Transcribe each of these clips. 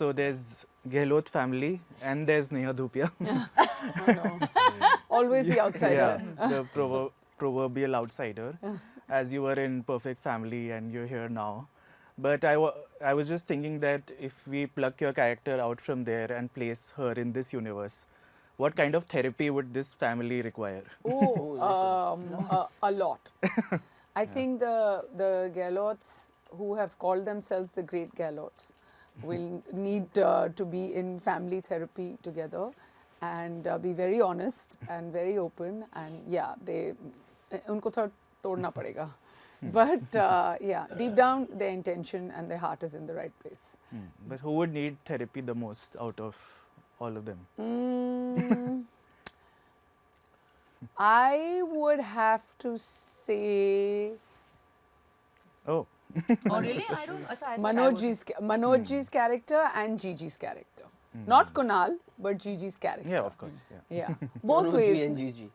So there's Gehlot family and there's Neha Dhupia. Oh, no. Always the outsider. Yeah, the proverbial outsider. As you were in Perfect Family and you're here now. But I was just thinking that if we pluck your character out from there and place her in this universe, what kind of therapy would this family require? A lot. I think the Gehlots who have called themselves the Great Gehlots will need to be in family therapy together and be very honest and very open, and उनको थोड़ा तोड़ना पड़ेगा. But yeah, deep down their intention and their heart is in the right place. But who would need therapy the most out of all of them? I would have to say Oh. Oh really? I don't. I thought I would. Manojji's character and Gigi's character. Not Kunal, but Gigi's character. Yeah, of course. Yeah. Yeah. Both Manoj ji ways. and Gigi.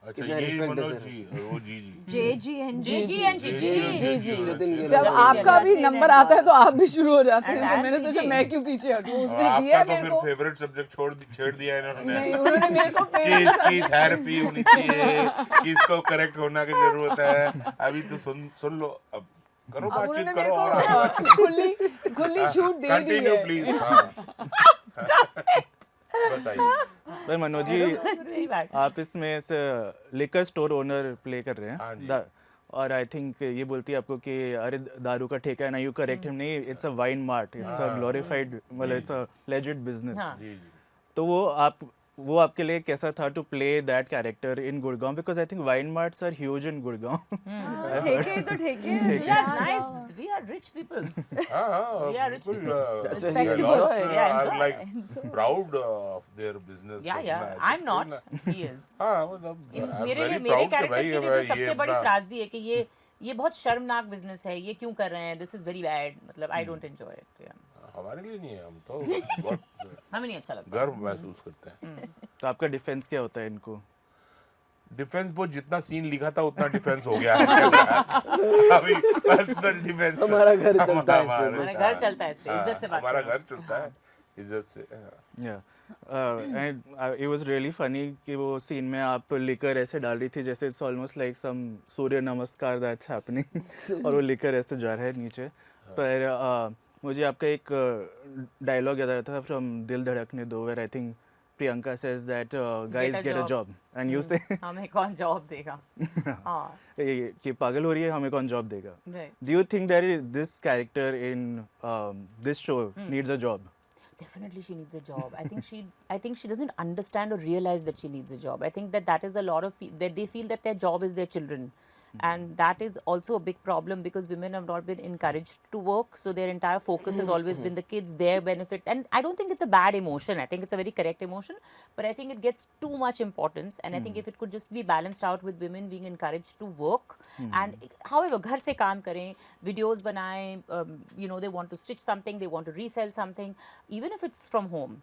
अच्छा कितना ये respect Manoj deserve जी वो जी जी JG and Gigi. Gigi. Nitin Gill जब होता है। आपका भी number आता है तो आप भी शुरू हो जाते हैं. And तो मैंने I'm सोचा PJ. मैं क्यों पीछे हटूं. उसने आपका दिया तो मेरे फिर को. फेवरेट सब्जेक्ट छेड़ दिया इन्होंने नहीं, उन्होंने मेरे को कि फेवरेट इसकी थेरेपी होनी चाहिए कि इसको करेक्ट होना की जरूरत है. अभी तो सुन लो अब करो अब बातचीत उन्होंने मेरे करो और आगे को खुली छूट दे दी कंटिन्यू है. प्लीज. बताइए. पर मनोज जी, अच्छी बात. आप इसमें लिकर स्टोर ओनर प्ले कर रहे हाँ हैं जी. और आई थिंक ये बोलती है आपको कि अरे दारू का ठेका है ना, यू करेक्ट हिम, नहीं, it's a wine mart, it's a glorified, मतलब इट्स अ लेजिट बिजनेस. हाँ. जी जी. तो वो आपके लिए कैसा था to play that character in Gurgaon, because I think wine marts are huge in Gurgaon. ठेके तो ठेके. We are nice. We are rich people. हाँ We are rich बिल्कुल. people. Respectable. Gehlots Yeah, are enjoy. like proud of their business. Yeah, yeah. अपना I'm not. He is. हाँ मतलब I'm मेरे very लिए मेरे proud कि कैरेक्टर भाई के लिए मैं जो सबसे ये बड़ी अपना- त्रासदी है कि ये बहुत शर्मनाक बिजनेस है, ये क्यों कर रहे हैं, दिस इज वेरी बैड, मतलब आई डोंट एंजॉय इट. हमारे लिए नहीं है, हम तो बहुत हमें नहीं अच्छा लगता. गर्व महसूस करते हैं. तो आपका डिफेंस क्या होता है इनको? डिफेंस वो जितना सीन लिखा था उतना डिफेंस हो गया है. अभी पर्सनल डिफेंस हमारा घर चलता है इससे. हमारा घर चलता है इससे, इज्जत से बात हमारा करो. घर चलता है इज्जत से. Yeah. And it was really funny कि वो सीन में आप लिकर ऐसे डाल रही थी जैसे इट्स ऑलमोस्ट लाइक सम सूर्य नमस्कार दैट्स हैपनिंग और वो लिकर ऐसे जा रहा है नीचे. पर मुझे आपका एक डायलॉग याद आ रहा था from Dil Dhadakne Do, where I think Priyanka says that guys get a job and you say हमें कौन जॉब देगा. हाँ. कि पागल हो रही है, हमें कौन जॉब देगा. Right. Do you think that this character in this show needs a job? Definitely she needs a job. I think she doesn't understand or realize that she needs a job. I think that is a lot of people that they feel that their job is their children. And that is also a big problem because women have not been encouraged to work, so their entire focus has always been the kids, their benefit. And I don't think it's a bad emotion. I think it's a very correct emotion, but I think it gets too much importance. And I think if it could just be balanced out with women being encouraged to work, and however घर से काम करें, videos बनाएं, you know, they want to stitch something, they want to resell something, even if it's from home.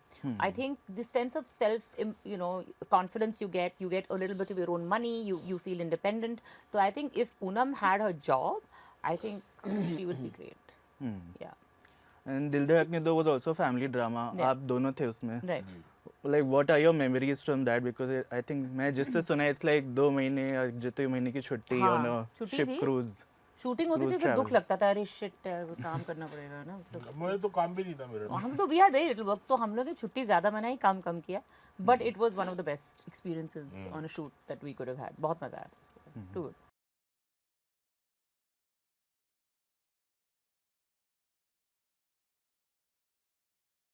I think this sense of self, you know, confidence you get a little bit of your own money, you feel independent. So I think if Poonam had her job, I think she would be great. Yeah. And दिल धड़कने दो was also family drama. Yeah. आप दोनों थे उसमें. Right. Like what are your memories from that? Because I think मैं जिससे सुना it's like 2 महीने या जितने महीने की छुट्टी हाँ, on a छुट्टी ship थी? cruise. शूटिंग होती थी Cruise फिर दुख travel. लगता था, अरे शिट काम करना पड़ेगा ना. मुझे तो काम भी नहीं था मेरा. हम तो we are very little work, तो हम लोग ने छुट्टी ज़्यादा मनाई, काम कम किया. But it was one of the best experiences on a shoot that we could have had. बहुत मज़ा आया था उसको. Too good.